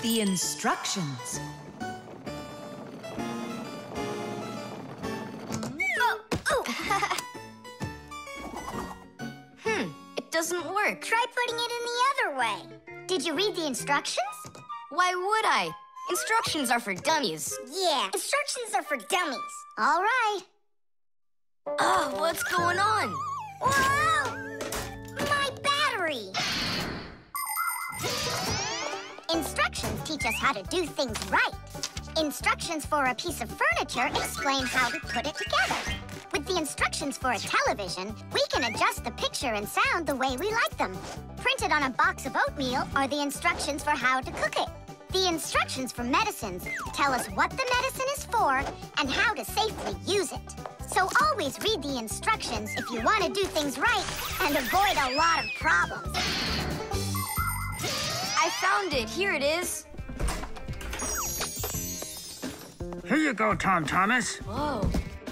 The instructions. It doesn't work. Try putting it in the other way. Did you read the instructions? Why would I? Instructions are for dummies. Yeah, instructions are for dummies. All right. Oh, what's going on? Whoa! My battery! Instructions teach us how to do things right. Instructions for a piece of furniture explain how to put it together. With the instructions for a television, we can adjust the picture and sound the way we like them. Printed on a box of oatmeal are the instructions for how to cook it. The instructions for medicines tell us what the medicine is for and how to safely use it. So always read the instructions if you want to do things right and avoid a lot of problems. I found it. Here it is. Here you go, Tom Thomas. Whoa.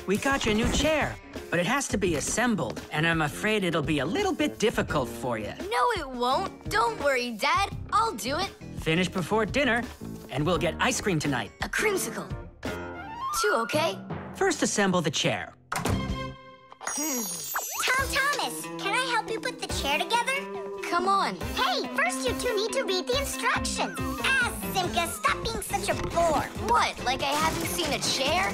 We got you a new chair, but it has to be assembled, and I'm afraid it'll be a little bit difficult for you. No, it won't. Don't worry, Dad. I'll do it. Finish before dinner, and we'll get ice cream tonight. A creamsicle. 2, okay? First, assemble the chair. Tom Thomas, can I help you put the chair together? Come on. Hey, first you two need to read the instructions. Simka, stop being such a bore. What, like I haven't seen a chair?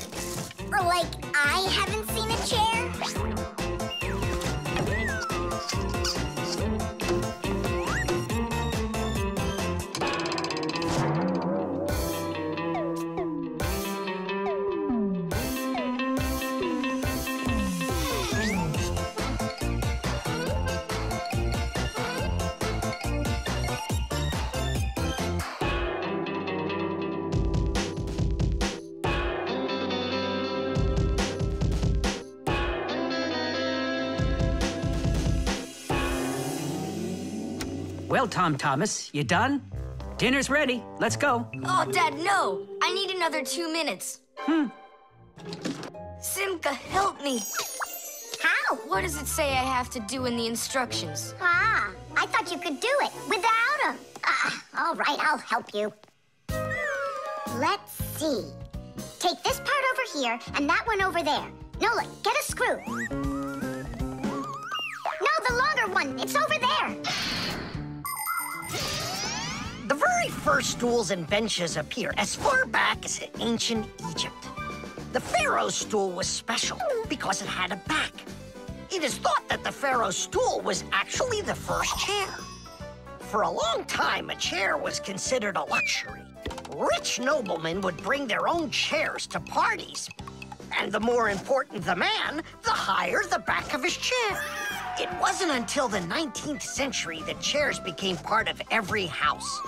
Or like I haven't seen a chair? Well, Tom Thomas, you done? Dinner's ready. Let's go. Oh, Dad, no. I need another 2 minutes. Simka, help me. How? What does it say I have to do in the instructions? Ah, I thought you could do it without them. All right, I'll help you. Let's see. Take this part over here and that one over there. Nola, get a screw. No, the longer one. It's over there. The very first stools and benches appear as far back as ancient Egypt. The pharaoh's stool was special because it had a back. It is thought that the pharaoh's stool was actually the first chair. For a long time, a chair was considered a luxury. Rich noblemen would bring their own chairs to parties. And the more important the man, the higher the back of his chair. It wasn't until the 19th century that chairs became part of every house.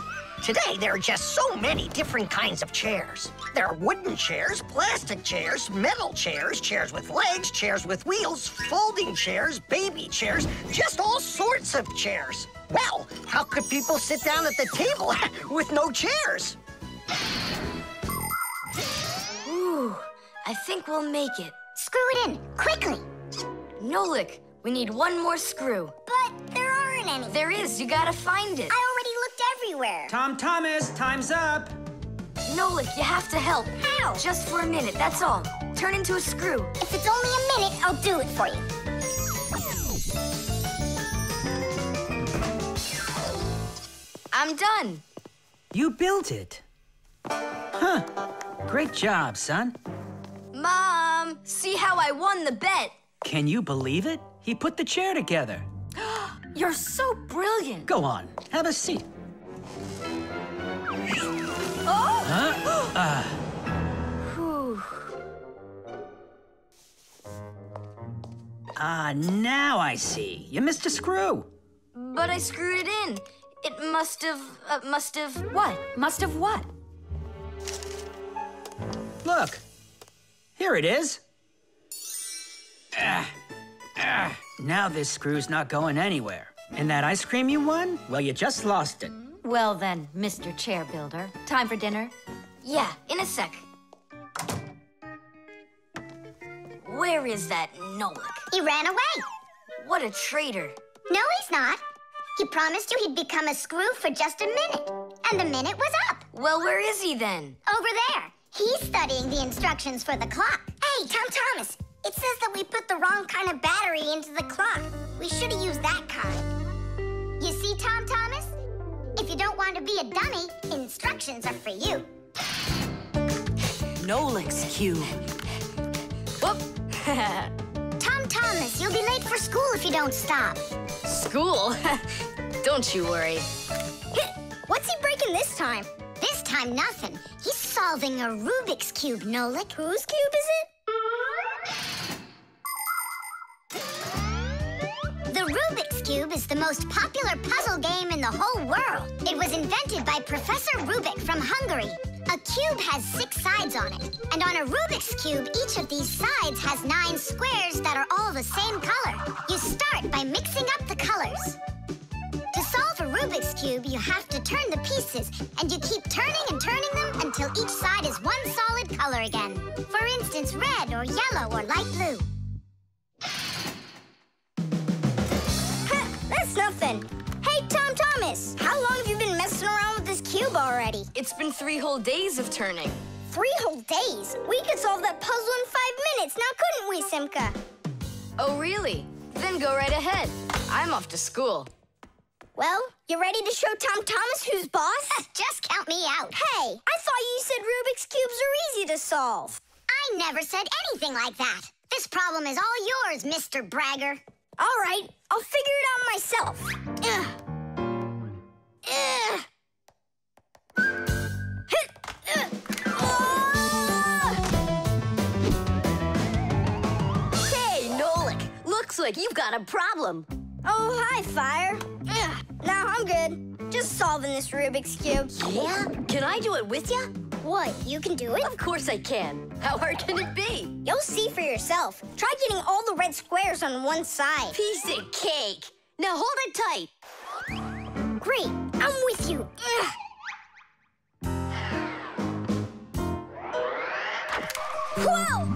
Today, there are just so many different kinds of chairs. There are wooden chairs, plastic chairs, metal chairs, chairs with legs, chairs with wheels, folding chairs, baby chairs, just all sorts of chairs. Well, how could people sit down at the table with no chairs? Ooh, I think we'll make it. Screw it in, quickly. Nolik, we need one more screw. But there aren't any. There is, you gotta find it. I already looked everywhere. Tom Thomas, time's up. Nolik, you have to help. How? Just for a minute, that's all. Turn into a screw. If it's only a minute, I'll do it for you. I'm done. You built it. Huh. Great job, son. Mom, see how I won the bet. Can you believe it? He put the chair together. You're so brilliant. Go on, have a seat. Oh! Huh? Whew. Now I see. You missed a screw. But I screwed it in. It must have... What? Must have what? Look. Here it is. Now this screw's not going anywhere. And that ice cream you won? Well, you just lost it. Well then, Mr. Chair Builder, time for dinner? Yeah, in a sec. Where is that Nolik? He ran away. What a traitor. No, he's not. He promised you he'd become a screw for just a minute. And the minute was up. Well, where is he then? Over there. He's studying the instructions for the clock. Hey, Tom Thomas, it says that we put the wrong kind of battery into the clock. We should have used that kind. You see, Tom Thomas? If you don't want to be a dummy, instructions are for you. Nolik's cube. Whoop! Tom Thomas, you'll be late for school if you don't stop. School? Don't you worry. What's he breaking this time? This time, nothing. He's solving a Rubik's Cube, Nolik. Whose cube is it? The Rubik's Cube is the most popular puzzle game in the whole world. It was invented by Professor Rubik from Hungary. A cube has 6 sides on it. And on a Rubik's Cube, each of these sides has 9 squares that are all the same color. You start by mixing up the colors. To solve a Rubik's Cube, you have to turn the pieces, and you keep turning and turning them until each side is one solid color again. For instance, red or yellow or light blue. That's nothing. Hey, Tom Thomas, how long have you been messing around with this cube already? It's been 3 whole days of turning. 3 whole days? We could solve that puzzle in 5 minutes, now couldn't we, Simka? Oh, really? Then go right ahead. I'm off to school. Well, you ready to show Tom Thomas who's boss? Just count me out. Hey, I thought you said Rubik's Cubes are easy to solve. I never said anything like that. This problem is all yours, Mr. Bragger. All right, I'll figure it out myself. Hey, Nolik, looks like you've got a problem. Oh, hi, Fire. No, I'm good. Just solving this Rubik's Cube. Yeah? Can I do it with you? What, you can do it? Of course I can. How hard can it be? You'll see for yourself. Try getting all the red squares on one side. Piece of cake. Now hold it tight. Great, I'm with you. Whoa!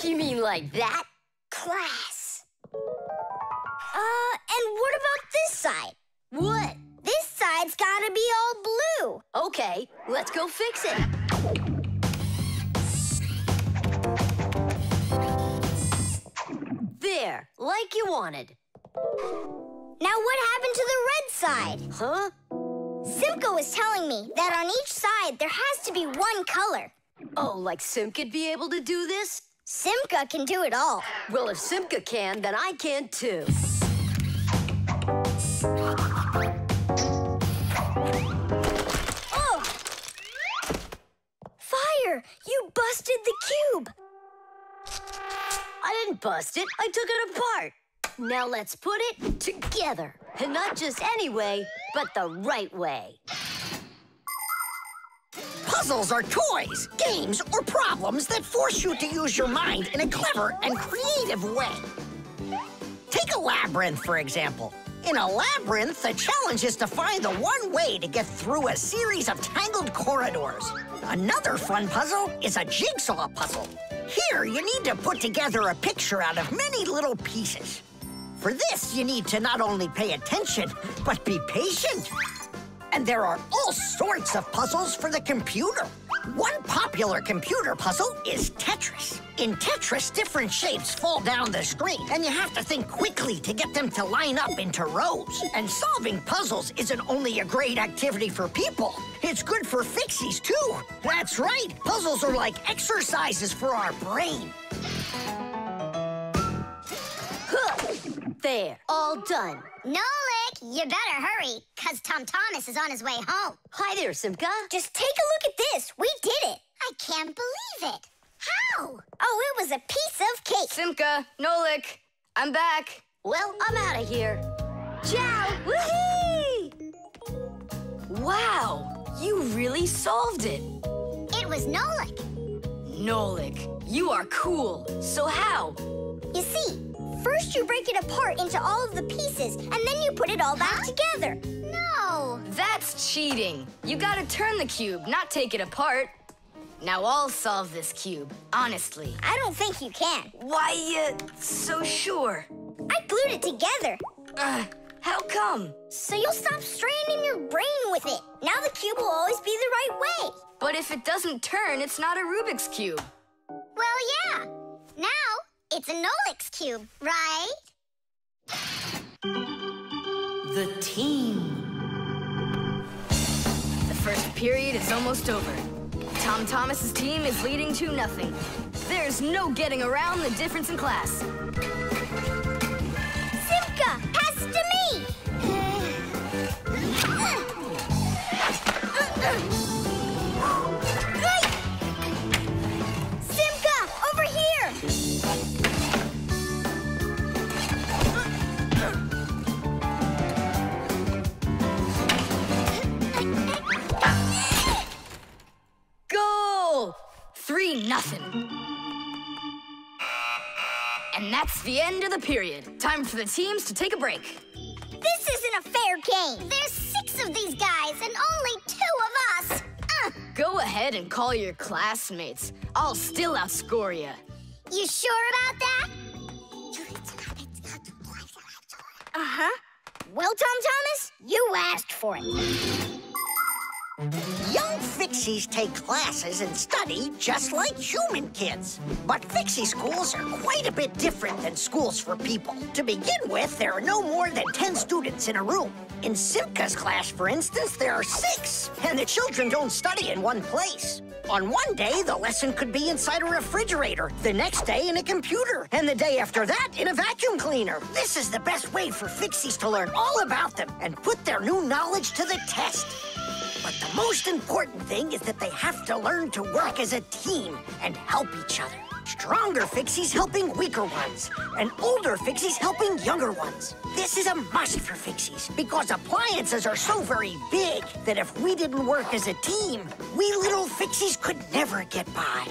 You mean like that? Class. And what about this side? What? This side's gotta be all blue. Okay, let's go fix it. There, like you wanted. Now what happened to the red side? Huh? Simka was telling me that on each side there has to be one color. Oh, like Simka'd be able to do this? Simka can do it all. Well, if Simka can, then I can too. Oh! Fire! You busted the cube! I didn't bust it. I took it apart. Now let's put it together. And not just any way, but the right way. Puzzles are toys, games, or problems that force you to use your mind in a clever and creative way. Take a labyrinth, for example. In a labyrinth, the challenge is to find the one way to get through a series of tangled corridors. Another fun puzzle is a jigsaw puzzle. Here, you need to put together a picture out of many little pieces. For this, you need to not only pay attention, but be patient. And there are all sorts of puzzles for the computer. One popular computer puzzle is Tetris. In Tetris, different shapes fall down the screen, and you have to think quickly to get them to line up into rows. And solving puzzles isn't only a great activity for people, it's good for fixies, too. That's right, puzzles are like exercises for our brain. There, all done. Nolik, you better hurry, because Tom Thomas is on his way home. Hi there, Simka. Just take a look at this. We did it. I can't believe it. How? Oh, it was a piece of cake. Simka, Nolik, I'm back. Well, I'm out of here. Ciao! Woohoo! Wow, you really solved it. It was Nolik. Nolik, you are cool. So how? You see, First, you break it apart into all of the pieces, and then you put it all back together. No! That's cheating. You gotta turn the cube, not take it apart. Now I'll solve this cube, honestly. I don't think you can. Why you so sure? I glued it together. How come? So you'll stop straining your brain with it. Now the cube will always be the right way. But if it doesn't turn, it's not a Rubik's Cube. Well, yeah. Now it's a Nolix cube, right? The team. The first period is almost over. Tom Thomas's team is leading 2-0. There's no getting around the difference in class. Simka, pass to me! Simka, over here! Goal! 3-0. And that's the end of the period. Time for the teams to take a break. This isn't a fair game. There's 6 of these guys and only 2 of us. Go ahead and call your classmates. I'll still outscore you. You sure about that? Uh-huh. Well, Tom Thomas, you asked for it. Young Fixies take classes and study just like human kids. But Fixie schools are quite a bit different than schools for people. To begin with, there are no more than 10 students in a room. In Simka's class, for instance, there are 6, and the children don't study in one place. On one day, the lesson could be inside a refrigerator, the next day in a computer, and the day after that in a vacuum cleaner. This is the best way for Fixies to learn all about them and put their new knowledge to the test. But the most important thing is that they have to learn to work as a team and help each other. Stronger Fixies helping weaker ones, and older Fixies helping younger ones. This is a must for Fixies, because appliances are so very big that if we didn't work as a team, we little Fixies could never get by.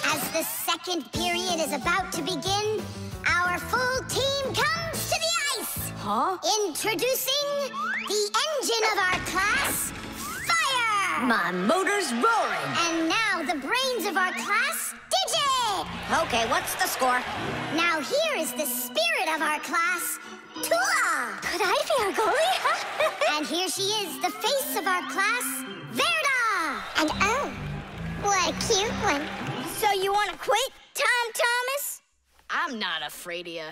As the second period is about to begin, our full team comes to the ice. Huh? Introducing the engine of our class, Fire! My motor's roaring. And now the brains of our class, Digit! Okay, what's the score? Now here is the spirit of our class, Tula! Could I be our goalie? And here she is, the face of our class, Verda! And oh, what a cute one. So you want to quit, Tom Thomas? I'm not afraid of you.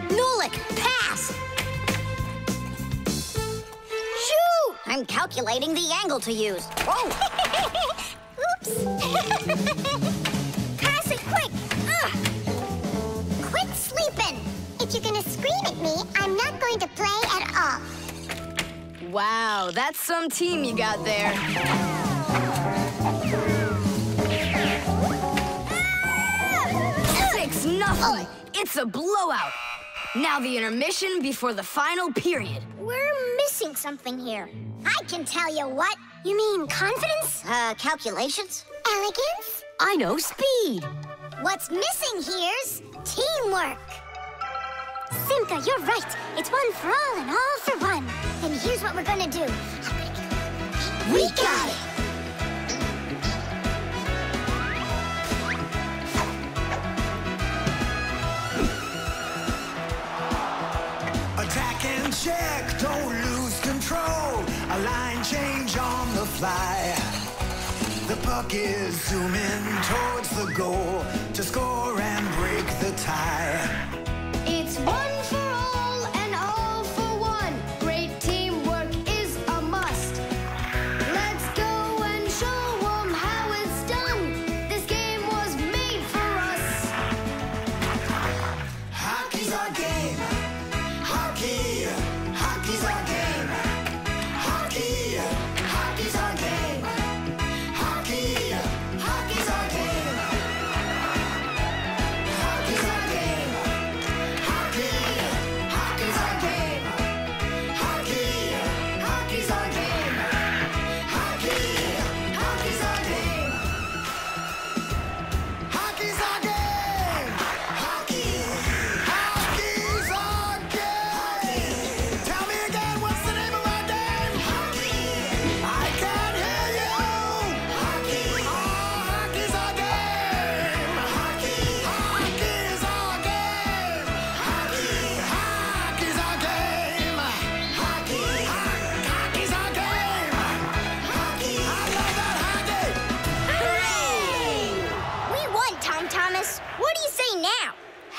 Nulik, pass! Shoot! I'm calculating the angle to use. Oh! Oops! Pass it quick! Quit sleeping! If you're gonna scream at me, I'm not going to play at all. Wow, that's some team you got there. 6-0. It's a blowout. Now the intermission before the final period. We're missing something here. I can tell you what. You mean confidence? Calculations? Elegance? I know speed. What's missing here's teamwork. Simka, you're right. It's one for all and all for one. Then here's what we're gonna do. We got it! Attack and check, don't lose control. A line change on the fly. The puck is zooming towards the goal to score and break the tie. It's one for all and all for one. Great teamwork is a must. Let's go and show them how it's done. This game was made for us. Hockey's our game. Hockey, hockey's our game. Hockey, hockey's our game. Hockey, hockey's our game.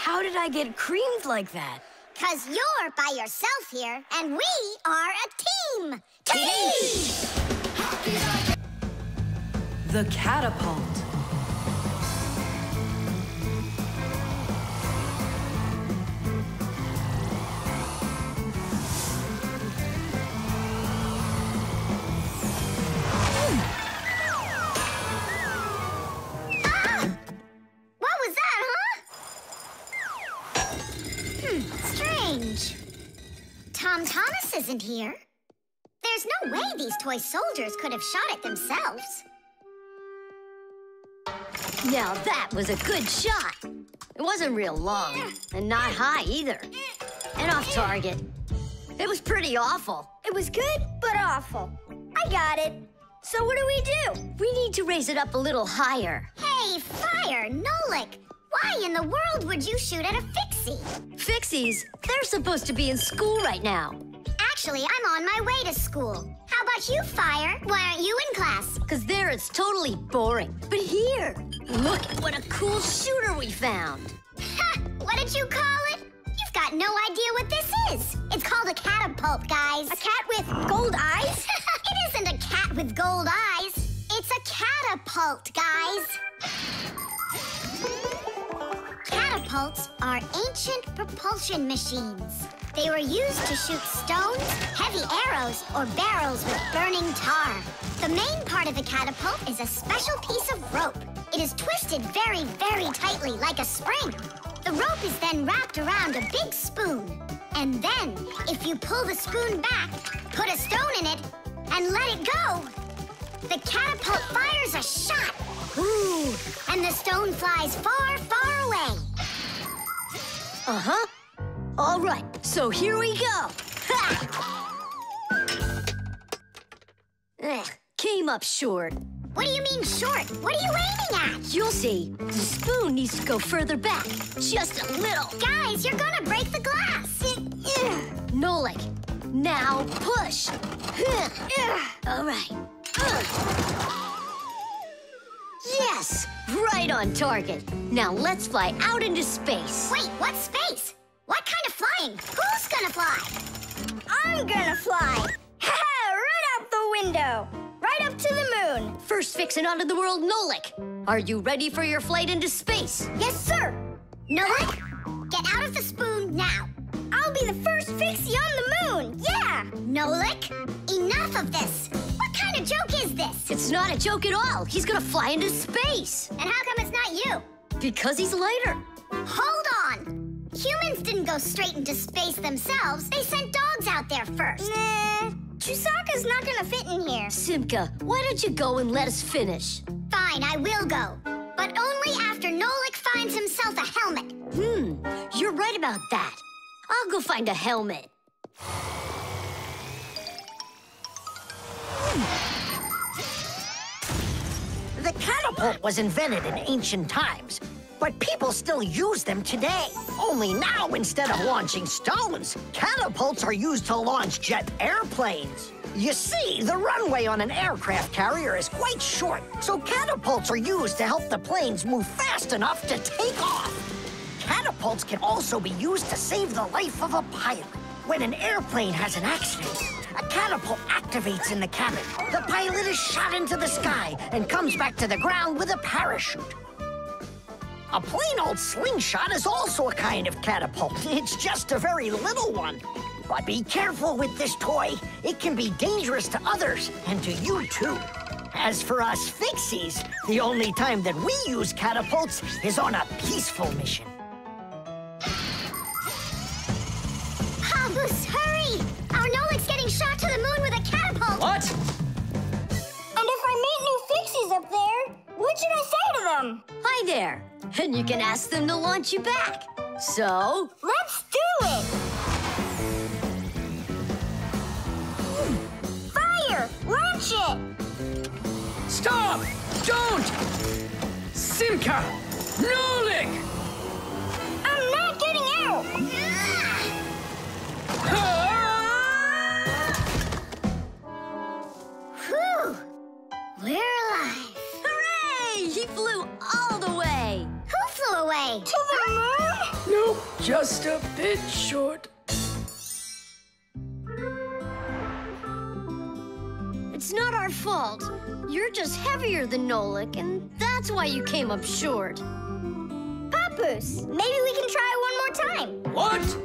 How did I get creamed like that? 'Cause you're by yourself here, and we are a team! Team! The catapult. What was that, huh? Strange. Tom Thomas isn't here. There's no way these toy soldiers could have shot it themselves. Now that was a good shot. It wasn't real long, and not high either. And off target. It was pretty awful. It was good, but awful. I got it. So what do we do? We need to raise it up a little higher. Hey, Fire, Nolik, why in the world would you shoot at a fixie? Fixies, they're supposed to be in school right now. Actually, I'm on my way to school. How about you, Fire? Why aren't you in class? 'Cause there it's totally boring. But here, look at what a cool shooter we found. Ha! What did you call it? You've got no idea what this is. It's called a catapult, guys. A cat with gold eyes? It isn't a cat with gold eyes. It's a catapult, guys. Catapults are ancient propulsion machines. They were used to shoot stones, heavy arrows, or barrels with burning tar. The main part of a catapult is a special piece of rope. It is twisted very, very tightly like a spring. The rope is then wrapped around a big spoon. And then, if you pull the spoon back, put a stone in it, and let it go, the catapult fires a shot. Ooh, and the stone flies far, far away. Uh-huh. All right, so here we go. Ha! Came up short. What do you mean short? What are you aiming at? You'll see. The spoon needs to go further back. Just a little. Guys, you're gonna break the glass. Nolik, now push. All right. Yes, right on target. Now let's fly out into space. Wait, what space? What kind of flying? Who's gonna fly? I'm gonna fly. Right out the window. Right up to the moon. First fixin' onto the world, Nolik. Are you ready for your flight into space? Yes, sir. Nolik, get out of the spoon now. I'll be the first fixie on the moon. Yeah. Nolik, enough of this. What kind of joke is this? It's not a joke at all. He's gonna fly into space. And how come it's not you? Because he's lighter. Hold on. Humans didn't go straight into space themselves. They sent dogs out there first. Nah, Chusaka's not gonna fit in here. Simka, why don't you go and let us finish? Fine, I will go. But only after Nolik finds himself a helmet. You're right about that. I'll go find a helmet. The catapult was invented in ancient times, but people still use them today. Only now, instead of launching stones, catapults are used to launch jet airplanes. You see, the runway on an aircraft carrier is quite short, so catapults are used to help the planes move fast enough to take off. Catapults can also be used to save the life of a pilot. When an airplane has an accident, a catapult activates in the cabin. The pilot is shot into the sky and comes back to the ground with a parachute. A plain old slingshot is also a kind of catapult. It's just a very little one. But be careful with this toy. It can be dangerous to others and to you too. As for us fixies, the only time that we use catapults is on a peaceful mission. Habus, hurry! Our Nolik's getting shot to the moon with a catapult! What? And if I meet new fixies up there, what should I say to them? Hi there. And you can ask them to launch you back. So? Let's do it! Fire! Launch it! Stop! Don't! Simka! Nolik! I'm not getting out! Whew! We're alive. Hooray! He flew all the way. Who blew away. To the moon? Nope, just a bit short. It's not our fault. You're just heavier than Nolik, and that's why you came up short. Papoose, maybe we can try one more time. What?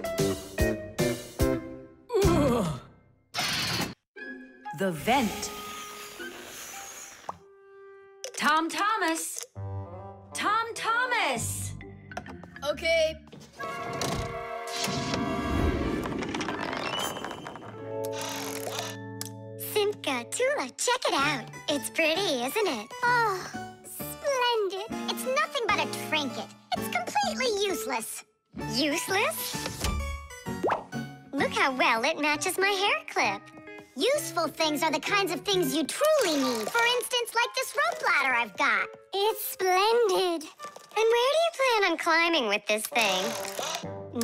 Ugh. The vent. Tom Thomas! Tom Thomas! Okay. Simka, Tula, check it out. It's pretty, isn't it? Oh, splendid. It's nothing but a trinket. It's completely useless. Useless? Look how well it matches my hair clip. Useful things are the kinds of things you truly need. For instance, like this rope ladder I've got. It's splendid. And where do you plan on climbing with this thing?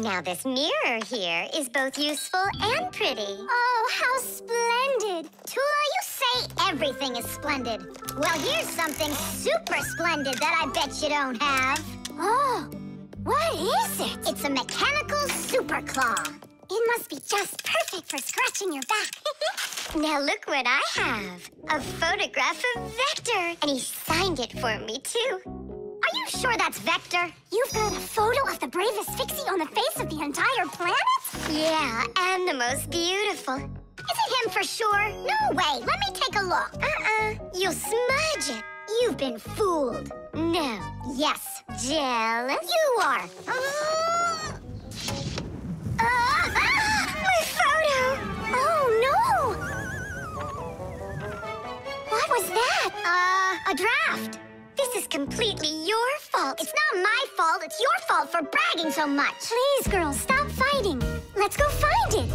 Now, this mirror here is both useful and pretty. Oh, how splendid. Tula, you say everything is splendid. Well, here's something super splendid that I bet you don't have. Oh, what is it? It's a mechanical super claw. It must be just perfect for scratching your back. Now look what I have. A photograph of Vector. And he signed it for me, too. Are you sure that's Vector? You've got a photo of the bravest Fixie on the face of the entire planet? Yeah, and the most beautiful. Is it him for sure? No way. Let me take a look. You'll smudge it. You've been fooled. No. Yes. Jealous? You are. My photo! Oh, no! What was that? A draft. This is completely your fault. It's not my fault. It's your fault for bragging so much. Please, girls, stop fighting. Let's go find it.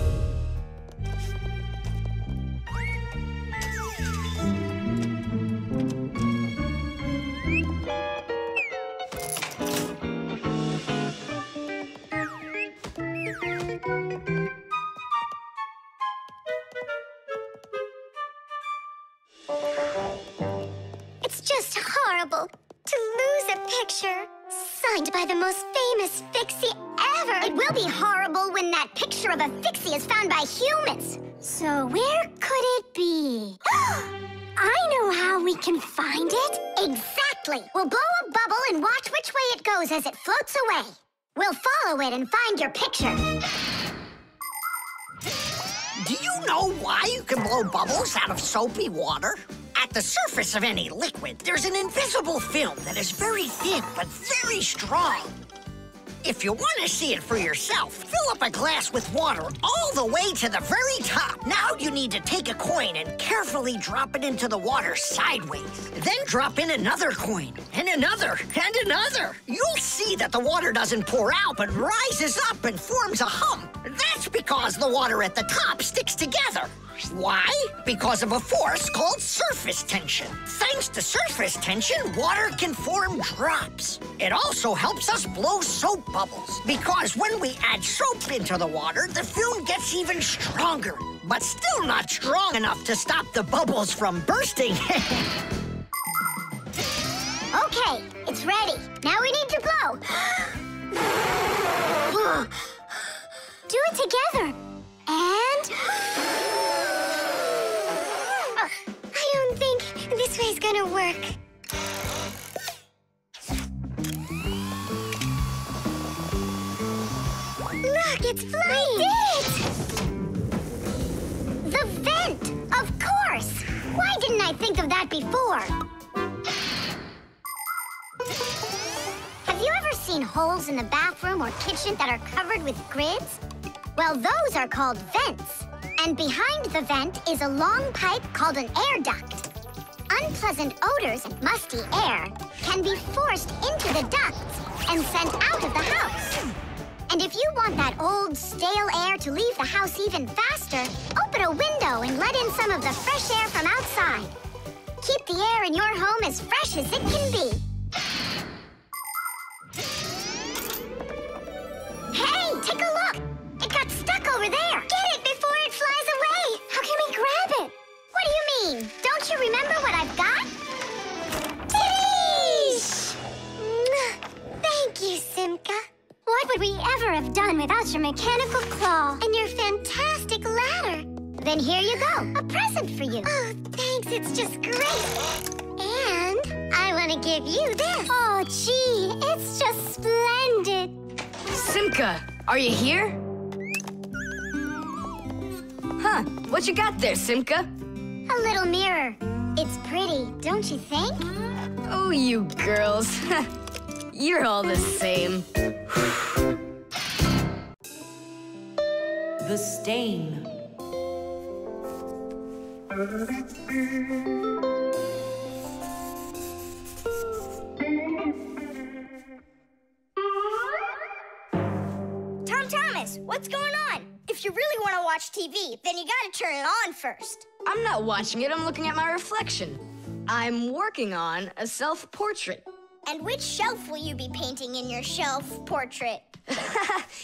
It's just horrible to lose a picture signed by the most famous Fixie ever. It will be horrible when that picture of a Fixie is found by humans. So where could it be? I know how we can find it. Exactly. We'll blow a bubble and watch which way it goes as it floats away. We'll follow it and find your picture. Do you know why you can blow bubbles out of soapy water? At the surface of any liquid, there's an invisible film that is very thin but very strong. If you want to see it for yourself, fill up a glass with water all the way to the very top. Now you need to take a coin and carefully drop it into the water sideways. Then drop in another coin, and another, and another. You'll see that the water doesn't pour out, but rises up and forms a hump. That's because the water at the top sticks together. Why? Because of a force called surface tension. Thanks to surface tension, water can form drops. It also helps us blow soap bubbles, because when we add soap into the water, the film gets even stronger, but still not strong enough to stop the bubbles from bursting. Okay, it's ready. Now we need to blow. Do it together. And... I don't think this way's gonna work. Look, it's flying! We did it! The vent! Of course! Why didn't I think of that before? Have you ever seen holes in the bathroom or kitchen that are covered with grids? Well, those are called vents. And behind the vent is a long pipe called an air duct. Unpleasant odors and musty air can be forced into the ducts and sent out of the house. And if you want that old, stale air to leave the house even faster, open a window and let in some of the fresh air from outside. Keep the air in your home as fresh as it can be. Hey, take a look! It got stuck over there! Get it before it flies away! How can we grab it? What do you mean? Don't you remember what I've got? Tish! Thank never have done without your mechanical claw and your fantastic ladder. Then here you go, a present for you. Oh, thanks, it's just great. And I want to give you this. Oh, gee, it's just splendid. Simka, are you here? Huh, what you got there, Simka? A little mirror. It's pretty, don't you think? Oh, you girls. You're all the same. The Stain. Tom Thomas, what's going on? If you really want to watch TV, then you gotta turn it on first. I'm not watching it, I'm looking at my reflection. I'm working on a self-portrait. And which shelf will you be painting in your shelf portrait?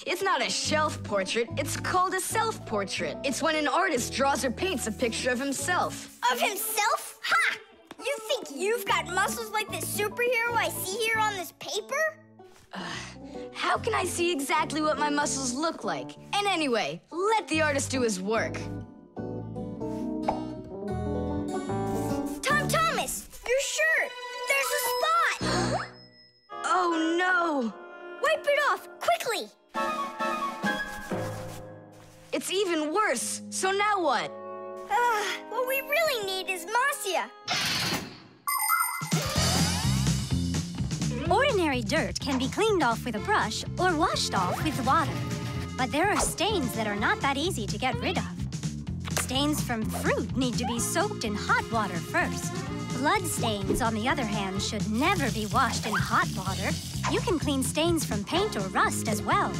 It's not a shelf portrait, it's called a self-portrait. It's when an artist draws or paints a picture of himself. Of himself? Ha! You think you've got muscles like this superhero I see here on this paper? How can I see exactly what my muscles look like? And anyway, let the artist do his work. Tom Thomas, your shirt! There's a spot! Oh no! Wipe it off, quickly! It's even worse. So now what? What we really need is Marcia. Ordinary dirt can be cleaned off with a brush or washed off with water. But there are stains that are not that easy to get rid of. Stains from fruit need to be soaked in hot water first. Blood stains, on the other hand, should never be washed in hot water. You can clean stains from paint or rust as well.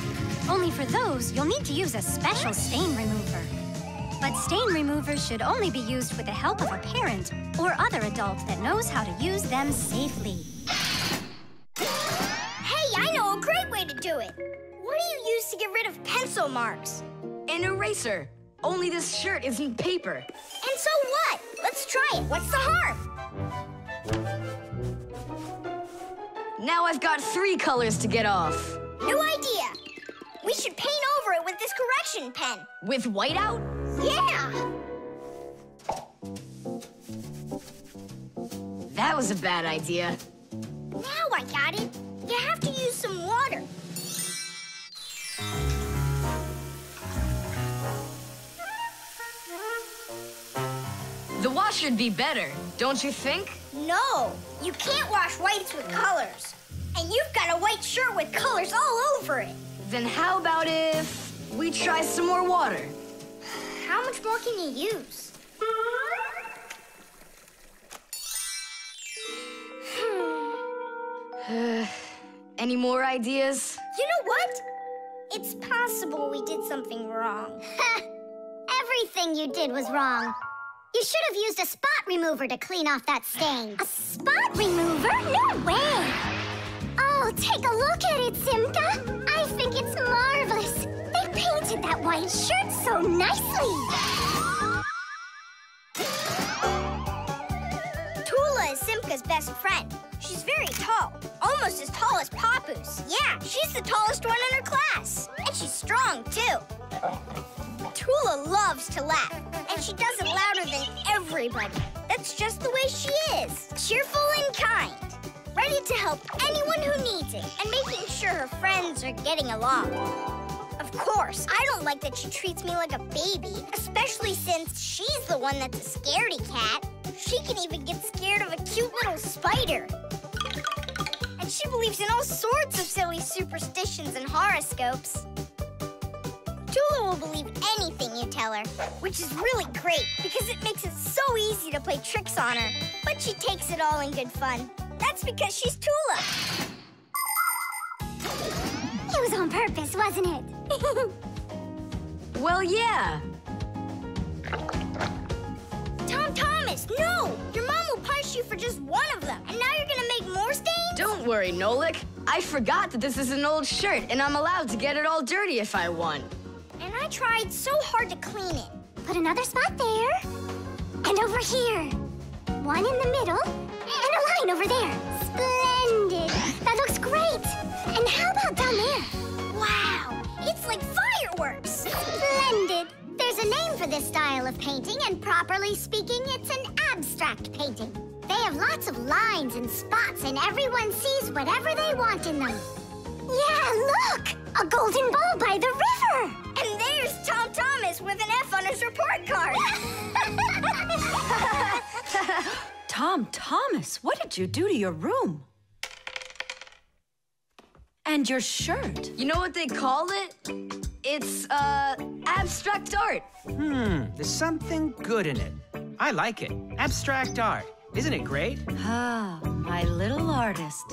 Only for those, you'll need to use a special stain remover. But stain removers should only be used with the help of a parent or other adult that knows how to use them safely. Hey, I know a great way to do it. What do you use to get rid of pencil marks? An eraser. Only this shirt isn't paper. And so what? Let's try it. What's the harm? Now I've got 3 colors to get off. New idea. We should paint over it with this correction pen. With whiteout? Yeah! That was a bad idea. Now I got it. You have to use some water. The wash should be better, don't you think? No, you can't wash whites with colors. And you've got a white shirt with colors all over it. Then how about if we try some more water? How much more can you use? Any more ideas? You know what? It's possible we did something wrong. Everything you did was wrong. You should have used a spot remover to clean off that stain. A spot remover? No way! Oh, take a look at it, Simka. I think it's marvelous. They painted that white shirt so nicely. Tula is Simka's best friend. She's very tall, almost as tall as Papoose. Yeah, she's the tallest one in her class. And she's strong, too. Tula loves to laugh, and she does it louder than everybody. That's just the way she is. Cheerful and kind. Ready to help anyone who needs it, and making sure her friends are getting along. Of course, I don't like that she treats me like a baby, especially since she's the one that's a scaredy cat. She can even get scared of a cute little spider. And she believes in all sorts of silly superstitions and horoscopes. Tula will believe anything you tell her, which is really great because it makes it so easy to play tricks on her. But she takes it all in good fun. That's because she's Tula. It was on purpose, wasn't it? Well, yeah. Tom Thomas, no! Your mom will punish you for just one of them. And now you're gonna make more stains? Don't worry, Nolik. I forgot that this is an old shirt, and I'm allowed to get it all dirty if I want. And I tried so hard to clean it. Put another spot there. And over here. One in the middle. And a line over there. Splendid. That looks great. And how about down there? Wow. this style of painting, and properly speaking, it's an abstract painting. They have lots of lines and spots, and everyone sees whatever they want in them. Yeah, look! A golden ball by the river! And there's Tom Thomas with an F on his report card. Tom Thomas, what did you do to your room? And your shirt? You know what they call it? It's, abstract art. There's something good in it. I like it. Abstract art. Isn't it great? Ah, my little artist.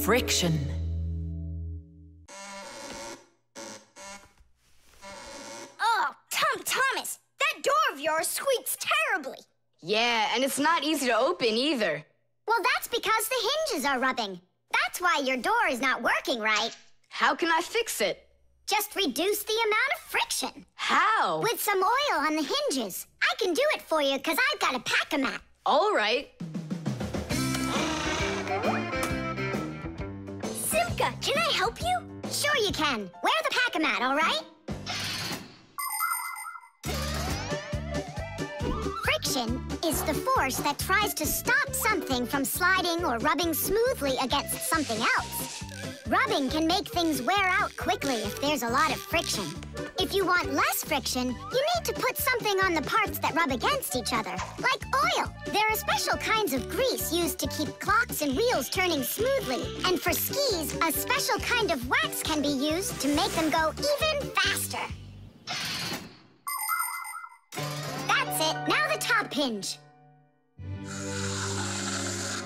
Friction. Oh, Tom Thomas, that door of yours squeaks terribly. Yeah, and it's not easy to open either. Well, that's because the hinges are rubbing. That's why your door is not working right. How can I fix it? Just reduce the amount of friction. How? With some oil on the hinges. I can do it for you because I've got a Pack-A-Mat. All right. Simka, can I help you? Sure you can. Wear the Pack-A-Mat, all right? Friction is the force that tries to stop something from sliding or rubbing smoothly against something else. Rubbing can make things wear out quickly if there's a lot of friction. If you want less friction, you need to put something on the parts that rub against each other, like oil. There are special kinds of grease used to keep clocks and wheels turning smoothly. And for skis, a special kind of wax can be used to make them go even faster. That's it. Now the top hinge.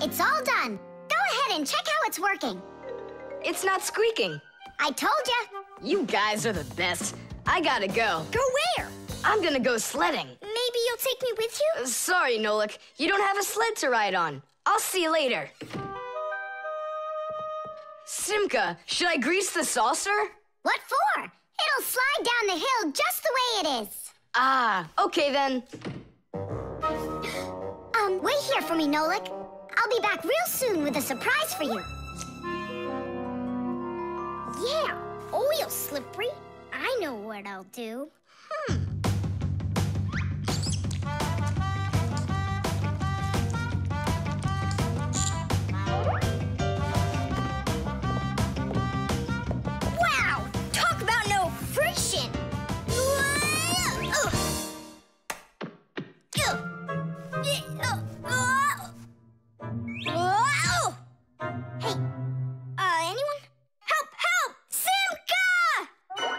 It's all done. Go ahead and check how it's working. It's not squeaking. I told ya. You guys are the best. I gotta go. Go where? I'm gonna go sledding. Maybe you'll take me with you? Sorry, Nolik. You don't have a sled to ride on. I'll see you later. Simka, should I grease the saucer? What for? It'll slide down the hill just the way it is. Ah, okay then. Wait here for me, Nolik. I'll be back real soon with a surprise for you. Yeah, oil slippery. I know what I'll do. Wow! Talk about no friction! Hey, anyone? Help! Help! Simka!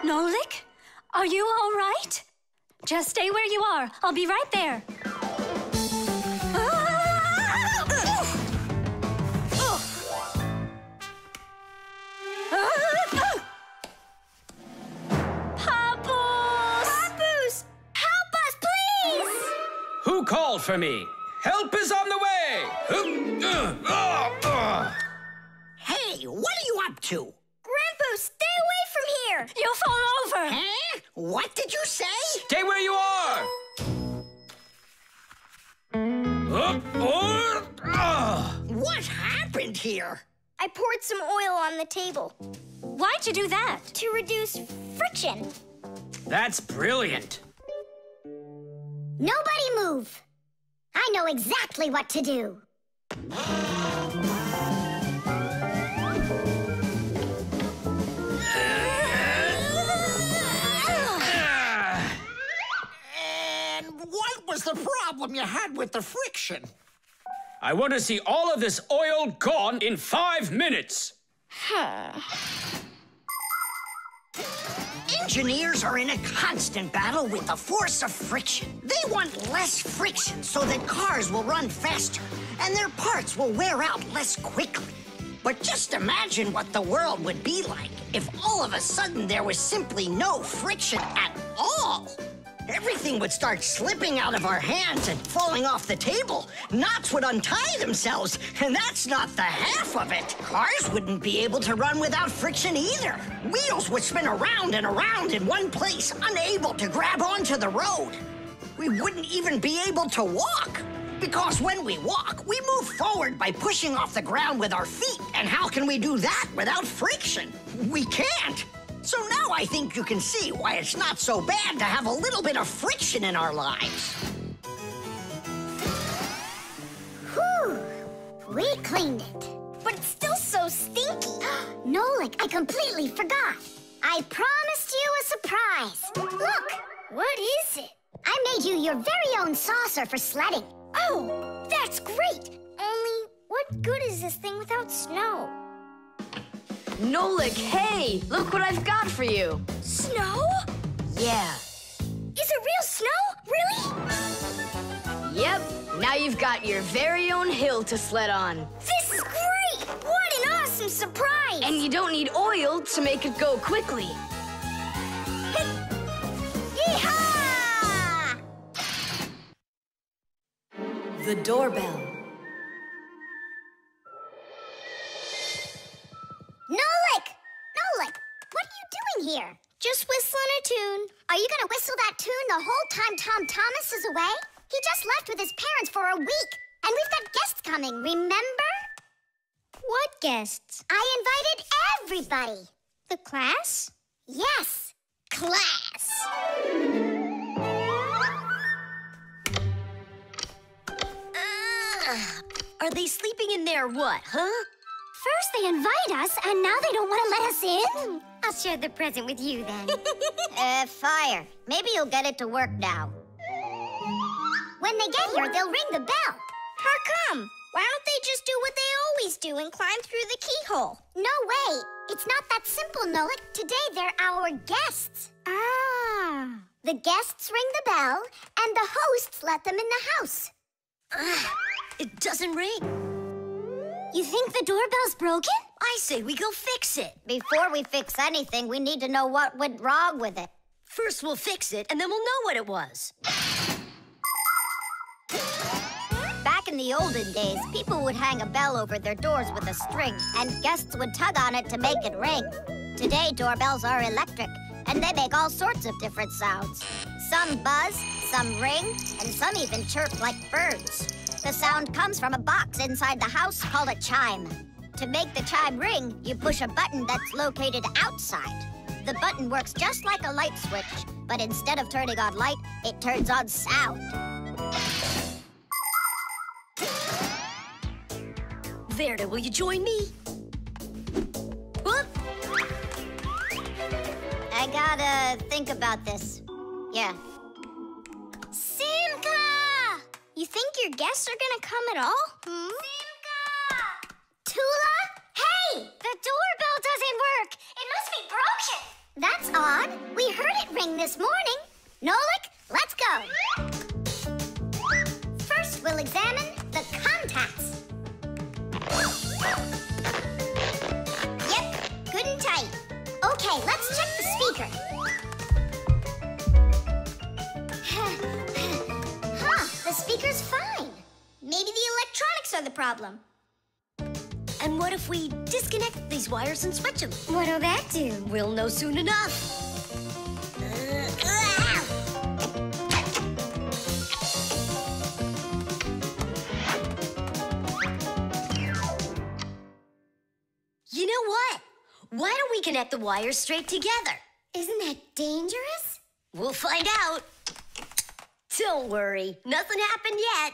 Nolik, are you all right? Just stay where you are. I'll be right there. Papoose! Help us, please! Who called for me? Help is on the way! Hey, what are you up to? Grandpa, stay away from here! You'll fall over. Huh? What did you say? Stay where you are! What happened here? I poured some oil on the table Why'd you do that? to reduce friction. That's brilliant. Nobody move. I know exactly what to do. And what was the problem you had with the friction? I want to see all of this oil gone in 5 minutes. Engineers are in a constant battle with the force of friction. They want less friction so that cars will run faster and their parts will wear out less quickly. But just imagine what the world would be like if all of a sudden there was simply no friction at all. Everything would start slipping out of our hands and falling off the table. Knots would untie themselves, and that's not the half of it. Cars wouldn't be able to run without friction either. Wheels would spin around and around in one place, unable to grab onto the road. We wouldn't even be able to walk. Because when we walk, we move forward by pushing off the ground with our feet. And how can we do that without friction? We can't. So now I think you can see why it's not so bad to have a little bit of friction in our lives. Whew, we cleaned it. But it's still so stinky. Nolik, I completely forgot. I promised you a surprise. Look, what is it? I made you your very own saucer for sledding. Oh, that's great. Only, what good is this thing without snow? Nolik, hey, look what I've got for you. Snow? Yeah. Is it real snow? Really? Yep, now you've got your very own hill to sled on. This is great! What an awesome surprise! And you don't need oil to make it go quickly. Yeehaw! The doorbell. Nolik! Nolik! What are you doing here? Just whistling a tune. Are you gonna whistle that tune the whole time Tom Thomas is away? He just left with his parents for a week. And we've got guests coming, remember? What guests? I invited everybody. The class? Yes, class. Are they sleeping in there what, huh? First they invite us, and now they don't want to let us in? I'll share the present with you, then. Fire. Maybe you'll get it to work now. When they get here, they'll ring the bell. How come? Why don't they just do what they always do and climb through the keyhole? No way. It's not that simple, Nolik. Today, they're our guests. Ah. The guests ring the bell, and the hosts let them in the house. It doesn't ring. You think the doorbell's broken? I say we go fix it. Before we fix anything, we need to know what went wrong with it. First, we'll fix it, and then we'll know what it was. Back in the olden days, people would hang a bell over their doors with a string, and guests would tug on it to make it ring. Today, doorbells are electric, and they make all sorts of different sounds. Some buzz, some ring, and some even chirp like birds. The sound comes from a box inside the house called a chime. To make the chime ring, you push a button that's located outside. The button works just like a light switch, but instead of turning on light, it turns on sound. Verda, will you join me? Whoop! I gotta think about this. Yeah. Simka! You think your guests are gonna come at all? Simka! Tula? Hey! The doorbell doesn't work. It must be broken. That's odd. We heard it ring this morning. Nolik, let's go. First, we'll examine the contacts. Yep, good and tight. Okay, let's check the speaker. The speaker's fine. Maybe the electronics are the problem. And what if we disconnect these wires and switch them? What'll that do? We'll know soon enough. You know what? Why don't we connect the wires straight together? Isn't that dangerous? We'll find out. Don't worry, nothing happened yet.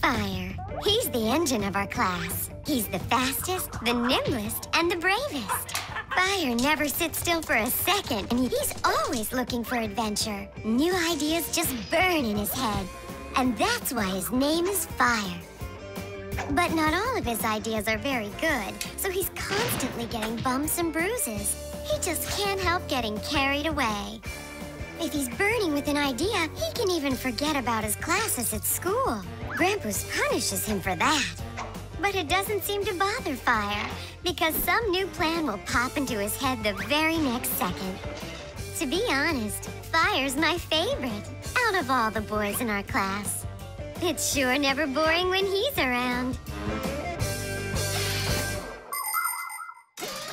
Fire. He's the engine of our class. He's the fastest, the nimblest, and the bravest. Fire never sits still for a second, and he's always looking for adventure. New ideas just burn in his head. And that's why his name is Fire. But not all of his ideas are very good, so he's constantly getting bumps and bruises. He just can't help getting carried away. If he's burning with an idea, he can even forget about his classes at school. Grampus punishes him for that. But it doesn't seem to bother Fire, because some new plan will pop into his head the very next second. To be honest, Fire's my favorite out of all the boys in our class. It's sure never boring when he's around.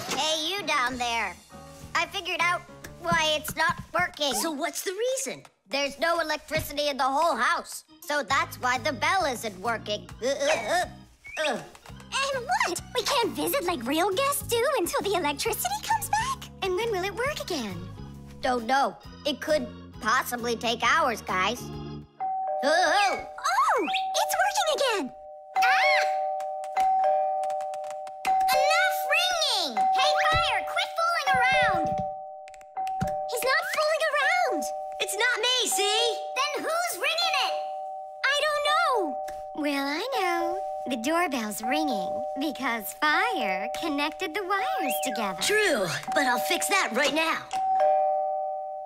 Hey, you down there. I figured out why it's not working. So what's the reason? There's no electricity in the whole house. So that's why the bell isn't working. And what? We can't visit like real guests do until the electricity comes back? And when will it work again? Don't know. It could possibly take hours, guys. Oh! Oh! It's working again! Ah! Enough ringing! Hey, Fire, quit fooling around! He's not fooling around! It's not me, see? Then who's ringing it? I don't know. Well, I know. The doorbell's ringing because Fire connected the wires together. True, but I'll fix that right now.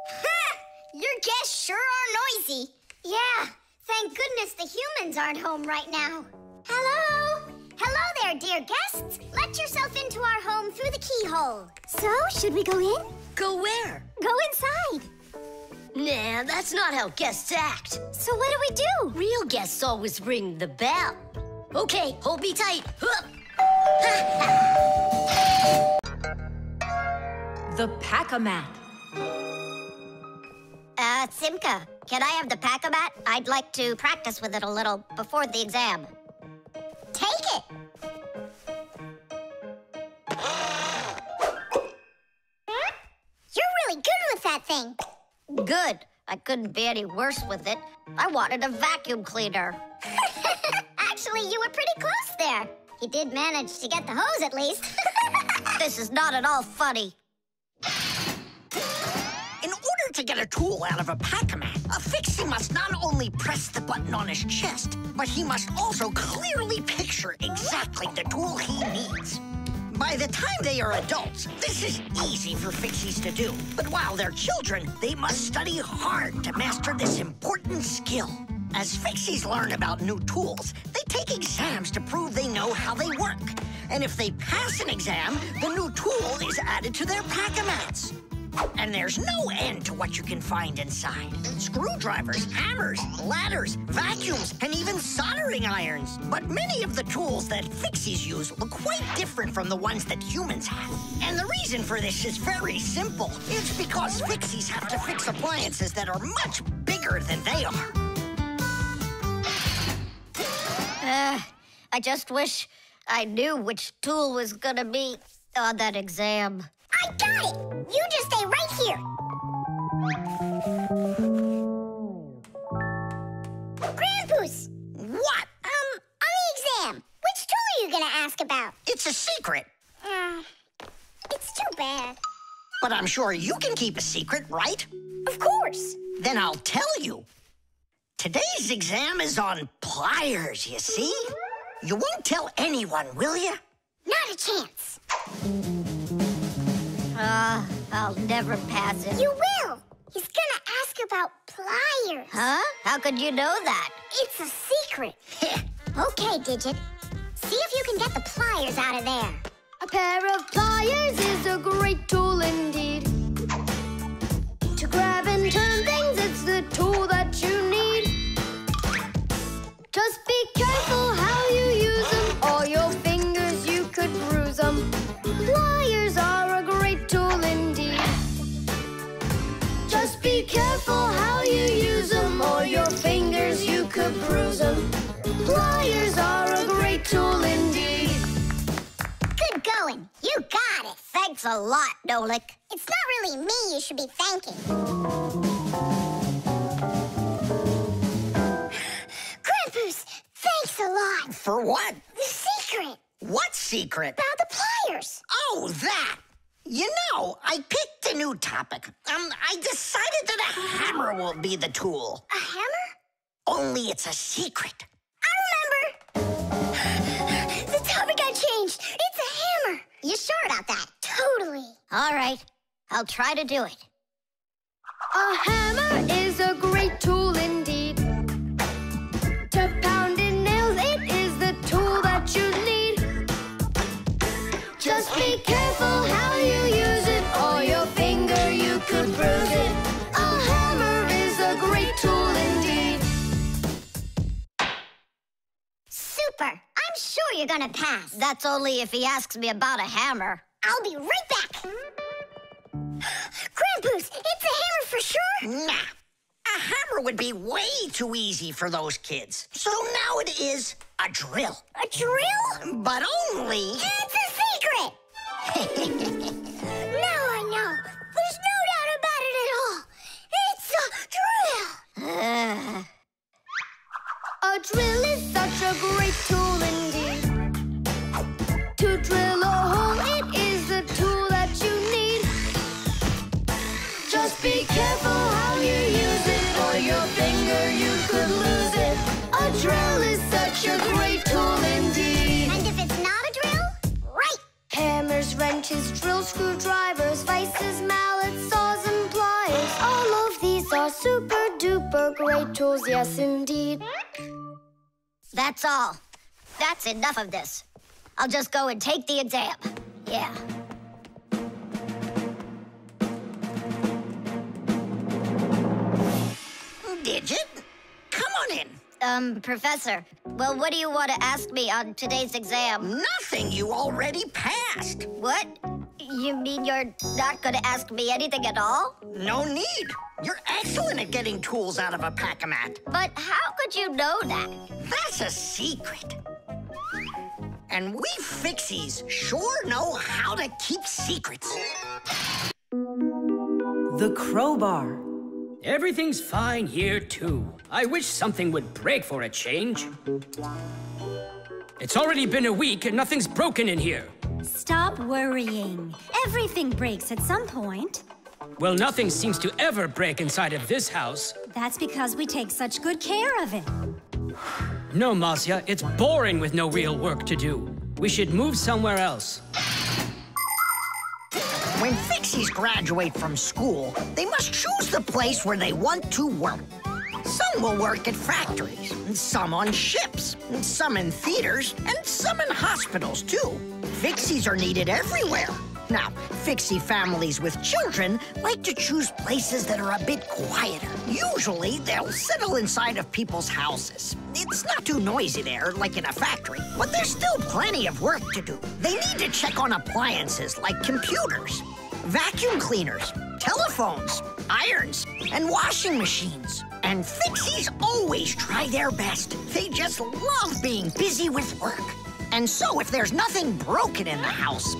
Ha! Your guests sure are noisy. Yeah, thank goodness the humans aren't home right now. Hello? Hello there, dear guests. Let yourself into our home through the keyhole. So, should we go in? Go where? Go inside. Nah, that's not how guests act. So what do we do? Real guests always ring the bell. Okay, hold me tight. The Pack-A-Mat. Simka, can I have the Pack-A-Mat? I'd like to practice with it a little before the exam. Take it. You're really good with that thing. Good. I couldn't be any worse with it. I wanted a vacuum cleaner. Actually, you were pretty close there. You did manage to get the hose at least. This is not at all funny. In order to get a tool out of a Pack-A-Mat, a Fixie must not only press the button on his chest, but he must also clearly picture exactly the tool he needs. By the time they are adults, this is easy for Fixies to do. But while they're children, they must study hard to master this important skill. As Fixies learn about new tools, they take exams to prove they know how they work. And if they pass an exam, the new tool is added to their Pack-A-Mats. And there's no end to what you can find inside. Screwdrivers, hammers, ladders, vacuums, and even soldering irons. But many of the tools that Fixies use look quite different from the ones that humans have. And the reason for this is very simple. It's because Fixies have to fix appliances that are much bigger than they are. I just wish I knew which tool was gonna be on that exam. I got it! You just stay right here. Grandpoos! What? On the exam, which tool are you gonna ask about? It's a secret. It's too bad. But I'm sure you can keep a secret, right? Of course. Then I'll tell you. Today's exam is on pliers, you see? You won't tell anyone, will you? Not a chance. I'll never pass it. You will. He's gonna ask about pliers. Huh? How could you know that? It's a secret. Okay, Digit. See if you can get the pliers out of there. A pair of pliers is a great tool indeed. To grab and turn things, it's the tool that you need. Just be careful how you use them, or your fingers, you could bruise them. Pliers are a great tool indeed. Just be careful how you use them, or your fingers, you could bruise them. Pliers are a great tool indeed. Good going. You got it. Thanks a lot, Nolik. It's not really me you should be thanking. Grandpoos, thanks a lot. For what? The secret. What secret? About the pliers. Oh, that! You know, I picked a new topic. I decided that a hammer will be the tool. A hammer? Only it's a secret. I remember. The topic got changed. It's a hammer. You sure about that? Totally. All right. I'll try to do it. A hammer is a great tool indeed. To pound in nails, it is the tool that you need. Just be careful how you use it, or your finger, you could bruise it. A hammer is a great tool indeed. Super. I'm sure you're gonna pass. That's only if he asks me about a hammer. I'll be right back. Grandpoos, it's a hammer for sure? Nah. a hammer would be way too easy for those kids. So now it is a drill. A drill? But only... It's a secret! Now I know. There's no doubt about it at all. It's a drill! A drill is such a great tool indeed. To drill a hole, it is a tool that you need. Just be careful how you use it, or your finger, you could lose it. A drill is such a great tool indeed. And if it's not a drill, right! Hammers, wrenches, drills, screwdrivers, vices, mallets, saws, and pliers. All of these are super duper great tools, yes indeed. That's all. That's enough of this. I'll just go and take the exam. Yeah. Digit, come on in. Professor, well, what do you want to ask me on today's exam? Nothing, you already passed. What? You mean you're not going to ask me anything at all? No need. You're excellent at getting tools out of a pack-a-mat. But how could you know that? That's a secret. And we Fixies sure know how to keep secrets. The crowbar. Everything's fine here, too. I wish something would break for a change. It's already been a week and nothing's broken in here. Stop worrying. Everything breaks at some point. Well, nothing seems to ever break inside of this house. That's because we take such good care of it. No, Marcia, it's boring with no real work to do. We should move somewhere else. When Fixies graduate from school, they must choose the place where they want to work. Some will work at factories, and some on ships, and some in theaters, and some in hospitals, too. Fixies are needed everywhere. Now, Fixie families with children like to choose places that are a bit quieter. Usually, they'll settle inside of people's houses. It's not too noisy there, like in a factory, but there's still plenty of work to do. They need to check on appliances like computers, vacuum cleaners, telephones, irons, and washing machines. And Fixies always try their best. They just love being busy with work. And so if there's nothing broken in the house,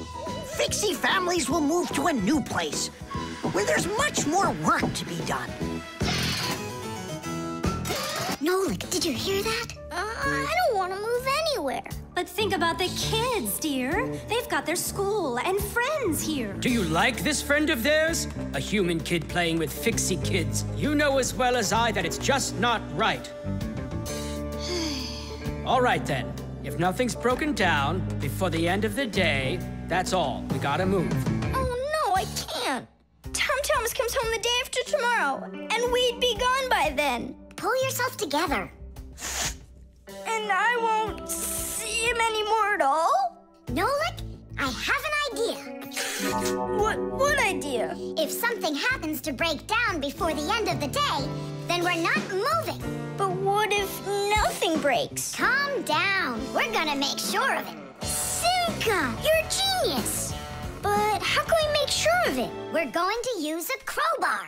Fixie families will move to a new place where there's much more work to be done. Nolik, did you hear that? I don't want to move anywhere. But think about the kids, dear. They've got their school and friends here. Do you like this friend of theirs? A human kid playing with Fixie kids. You know as well as I that it's just not right. All right, then. If nothing's broken down before the end of the day, that's all. We gotta move. Oh, no, I can't. Tom Thomas comes home the day after tomorrow, and we'd be gone by then. Pull yourself together. And I won't see him anymore at all? Nolik, I have an idea. What idea? If something happens to break down before the end of the day, then we're not moving. But what if nothing breaks? Calm down. We're gonna make sure of it. Suka, you're a genius. But how can we make sure of it? We're going to use a crowbar.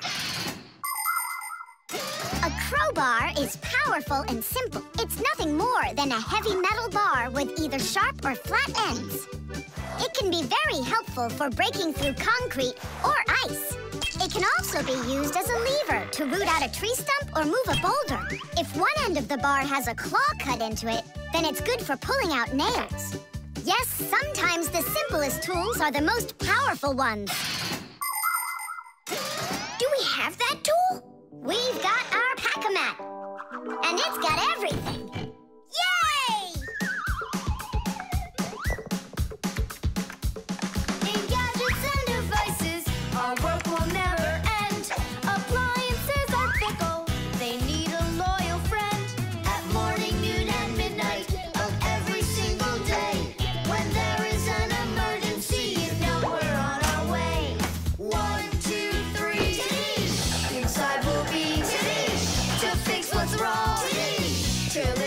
A crowbar is powerful and simple. It's nothing more than a heavy metal bar with either sharp or flat ends. It can be very helpful for breaking through concrete or ice. It can also be used as a lever to root out a tree stump or move a boulder. If one end of the bar has a claw cut into it, then it's good for pulling out nails. Yes, sometimes the simplest tools are the most powerful ones. Do we have that tool? We've got our pack-a-mat, and it's got everything. Yay! In gadgets and devices, our work will never end. Appliances are fickle, they need a loyal friend. At morning, noon, and midnight of every single day. When there is an emergency, you know we're on our way. 1, 2, 3. Inside we'll be to fix what's wrong. Till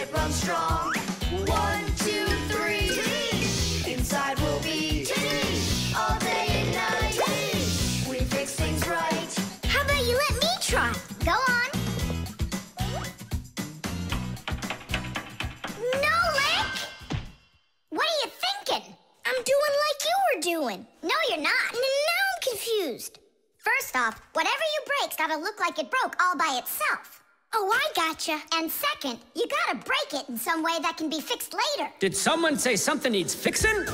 off, whatever you break's gotta look like it broke all by itself. Oh, I gotcha. And second, you gotta break it in some way that can be fixed later. Did someone say something needs fixing?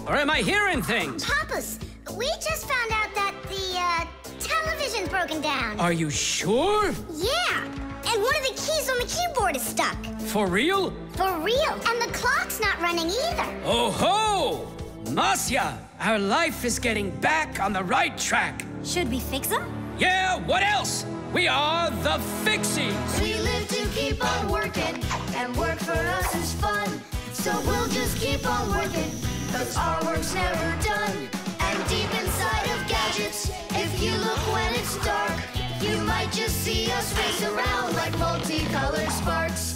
Or am I hearing things? Papas, we just found out that the television's broken down. Are you sure? Yeah, and one of the keys on the keyboard is stuck. For real? For real, and the clock's not running either. Oh ho! Marcia, our life is getting back on the right track. Should we fix them? Yeah, what else? We are the Fixies. We live to keep on working, and work for us is fun. So we'll just keep on working, cause our work's never done. And deep inside of gadgets, if you look when it's dark, you might just see us race around like multicolored sparks.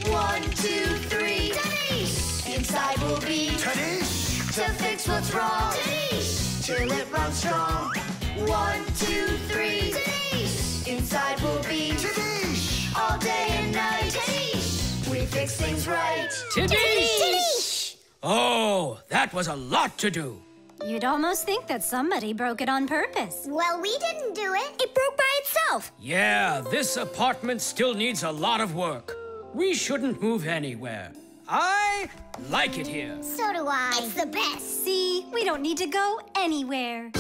1, 2, 3, Tadish! Inside we'll be Tadish! to fix what's wrong. Tadish! Till it runs strong. 1, 2, 3, Tadish! Inside we'll be Tadish! all day and night. Tadish! We fix things right. Tadish! Oh, that was a lot to do. You'd almost think that somebody broke it on purpose. Well, we didn't do it. It broke by itself. Yeah, this apartment still needs a lot of work. We shouldn't move anywhere. I like it here. So do I. It's the best. See, we don't need to go anywhere.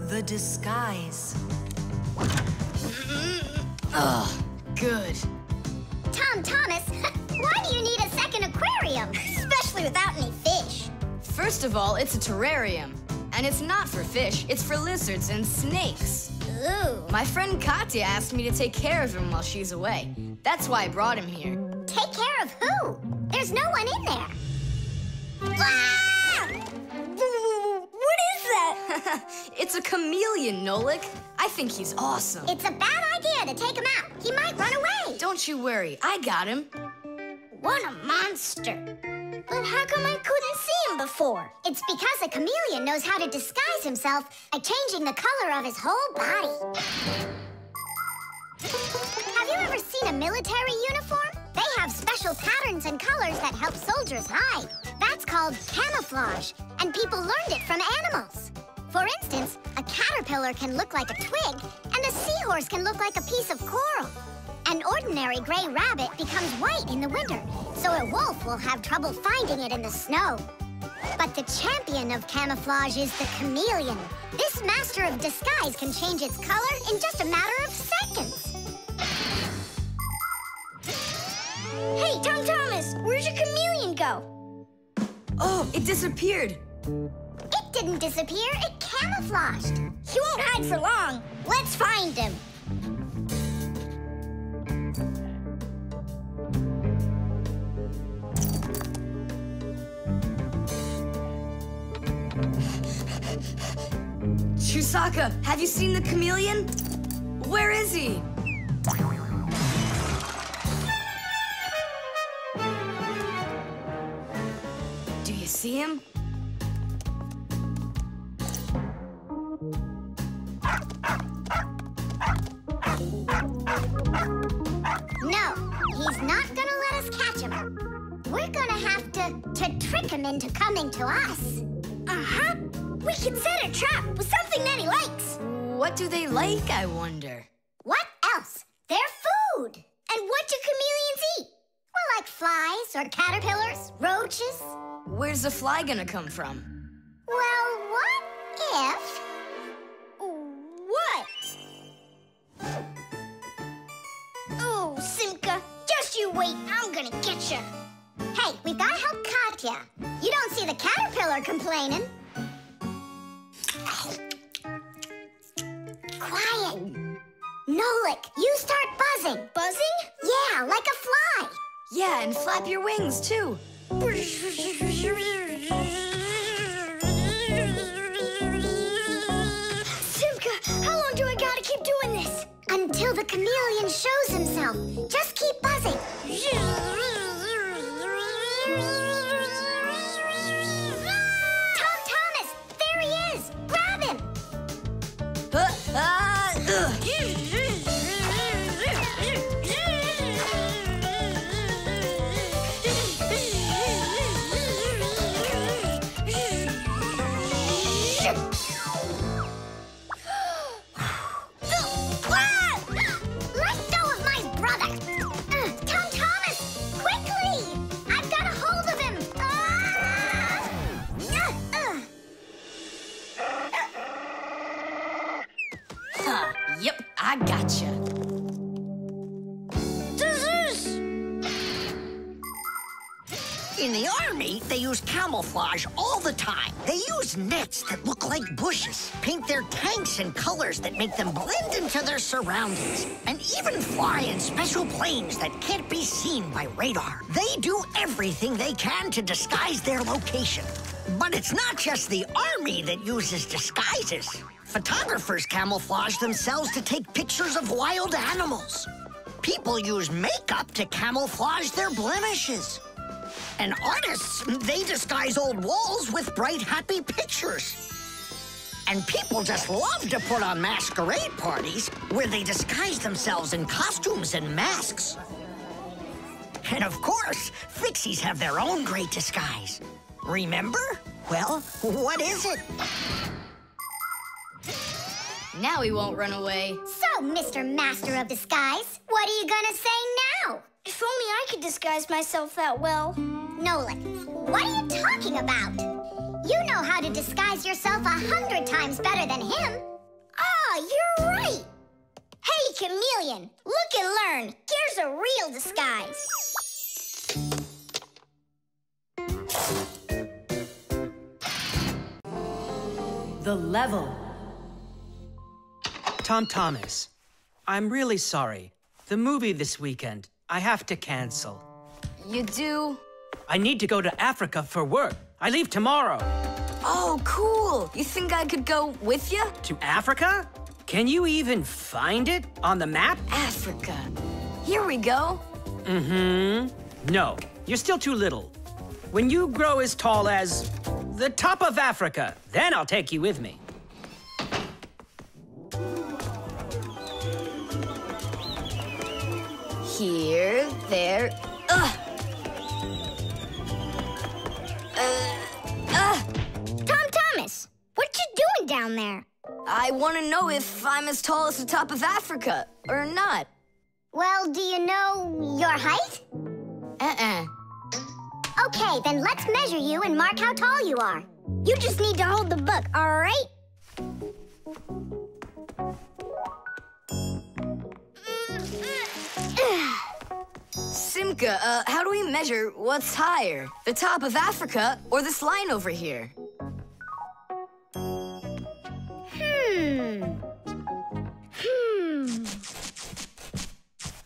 The disguise. Ugh, good. Tom Thomas, why do you need a second aquarium? Especially without any fish. First of all, it's a terrarium. And it's not for fish, it's for lizards and snakes. Ooh. My friend Katya asked me to take care of him while she's away. That's why I brought him here. Take care of who? There's no one in there. Ah! What is that? It's a chameleon, Nolik. I think he's awesome. It's a bad idea to take him out. He might run away. Don't you worry, I got him. What a monster. But how come I couldn't see him before? It's because a chameleon knows how to disguise himself by changing the color of his whole body. Have you ever seen a military uniform? They have special patterns and colors that help soldiers hide. That's called camouflage, and people learned it from animals. For instance, a caterpillar can look like a twig, and a seahorse can look like a piece of coral. An ordinary gray rabbit becomes white in the winter, so a wolf will have trouble finding it in the snow. But the champion of camouflage is the chameleon. This master of disguise can change its color in just a matter of seconds. Hey, Tom Thomas, where'd your chameleon go? Oh, it disappeared. It didn't disappear, it camouflaged. He won't hide for long. Let's find him. Chusaka, have you seen the chameleon? Where is he? Do you see him? No, he's not gonna let us catch him. We're gonna have to trick him into coming to us. Uh-huh. We can set a trap with something that he likes. What do they like, I wonder? What else? They're food. And what do chameleons eat? Well, like flies or caterpillars, roaches. Where's the fly gonna come from? Well, what if... What? Oh, Simka, just you wait. I'm gonna get you. Hey, we've gotta help Katya. You don't see the caterpillar complaining. Quiet. Nolik, you start buzzing. Buzzing? Yeah, like a fly. Yeah, and flap your wings, too. Simka, how long do I gotta keep doing this? Until the chameleon shows himself. Just keep buzzing. Tom Thomas, there he is. Grab him. In the army, they use camouflage all the time. They use nets that look like bushes, paint their tanks in colors that make them blend into their surroundings, and even fly in special planes that can't be seen by radar. They do everything they can to disguise their location. But it's not just the army that uses disguises. Photographers camouflage themselves to take pictures of wild animals. People use makeup to camouflage their blemishes. And artists, they disguise old walls with bright, happy pictures. And people just love to put on masquerade parties where they disguise themselves in costumes and masks. And of course, Fixies have their own great disguise. Remember? Well, what is it? Now he won't run away. So, Mr. Master of Disguise, what are you gonna say now? If only I could disguise myself that well. Nolan, what are you talking about? You know how to disguise yourself 100 times better than him. Ah, you're right. Hey, Chameleon, look and learn. Here's a real disguise. The level. Tom Thomas, I'm really sorry. The movie this weekend, I have to cancel. You do? I need to go to Africa for work. I leave tomorrow. Oh, cool. You think I could go with you? To Africa? Can you even find it on the map? Africa. Here we go. No, you're still too little. When you grow as tall as the top of Africa, then I'll take you with me. Here, there, Tom Thomas, what you doing down there? I want to know if I'm as tall as the top of Africa, or not. Well, do you know your height? Okay, then let's measure you and mark how tall you are. You just need to hold the book, all right? Simka, how do we measure what's higher? The top of Africa or this line over here?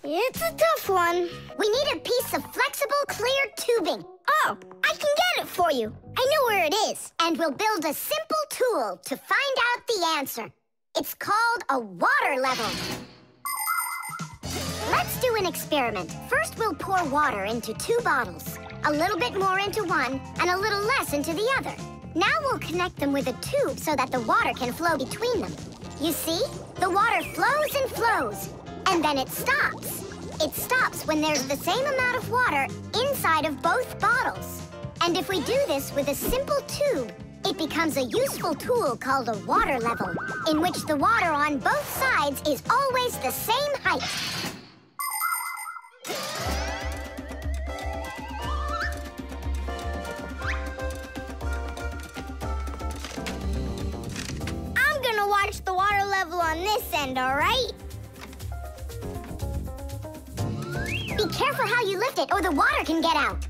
It's a tough one. We need a piece of flexible, clear tubing. Oh, I can get it for you. I know where it is. And we'll build a simple tool to find out the answer. It's called a water level. Let's do an experiment. First, we'll pour water into 2 bottles. A little bit more into one, and a little less into the other. Now we'll connect them with a tube so that the water can flow between them. You see? The water flows and flows, and then it stops. It stops when there's the same amount of water inside of both bottles. And if we do this with a simple tube, it becomes a useful tool called a water level, in which the water on both sides is always the same height. I'm gonna watch the water level on this end, all right? Be careful how you lift it, or the water can get out.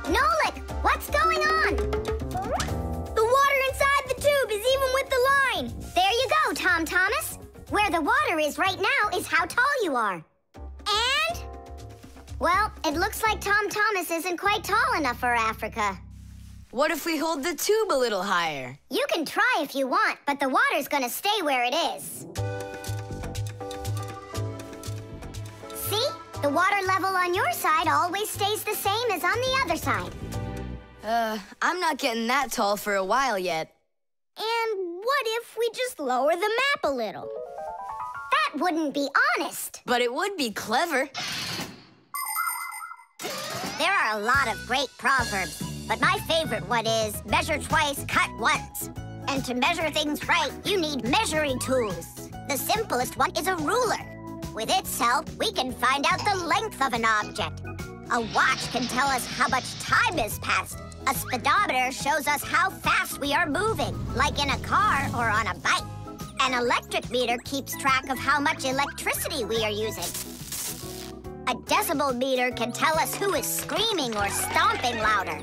Nolik, what's going on? The water inside the tube is even with the line. There you go, Tom Thomas. Where the water is right now is how tall you are. And? Well, it looks like Tom Thomas isn't quite tall enough for Africa. What if we hold the tube a little higher? You can try if you want, but the water's gonna stay where it is. See? The water level on your side always stays the same as on the other side. I'm not getting that tall for a while yet. And what if we just lower the map a little? That wouldn't be honest. But it would be clever. There are a lot of great proverbs, but my favorite one is measure twice, cut once. And to measure things right, you need measuring tools. The simplest one is a ruler. With its help, we can find out the length of an object. A watch can tell us how much time has passed. A speedometer shows us how fast we are moving, like in a car or on a bike. An electric meter keeps track of how much electricity we are using. A decibel meter can tell us who is screaming or stomping louder.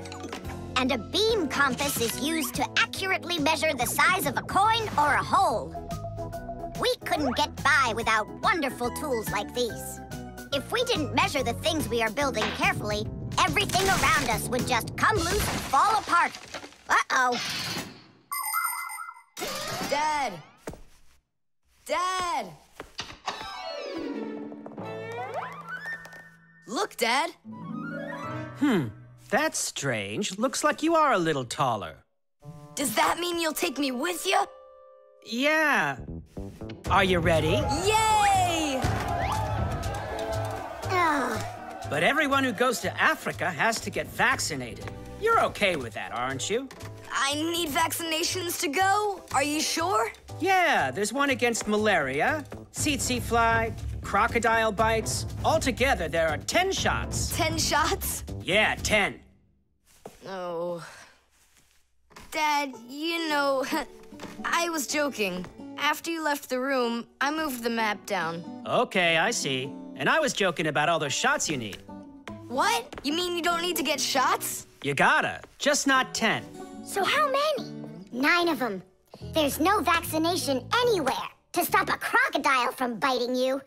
And a beam compass is used to accurately measure the size of a coin or a hole. We couldn't get by without wonderful tools like these. If we didn't measure the things we are building carefully, everything around us would just come loose and fall apart. Uh-oh. Dad! Dad! Look, Dad. That's strange. Looks like you are a little taller. Does that mean you'll take me with you? Yeah. Are you ready? Yay! But everyone who goes to Africa has to get vaccinated. You're okay with that, aren't you? I need vaccinations to go? Are you sure? Yeah, there's one against malaria, tsetse fly, crocodile bites. Altogether, there are 10 shots. 10 shots? Yeah, 10. Oh. Dad, you know, I was joking. After you left the room, I moved the map down. Okay, I see. And I was joking about all those shots you need. What? You mean you don't need to get shots? You gotta, just not 10. So how many? 9 of them. There's no vaccination anywhere to stop a crocodile from biting you.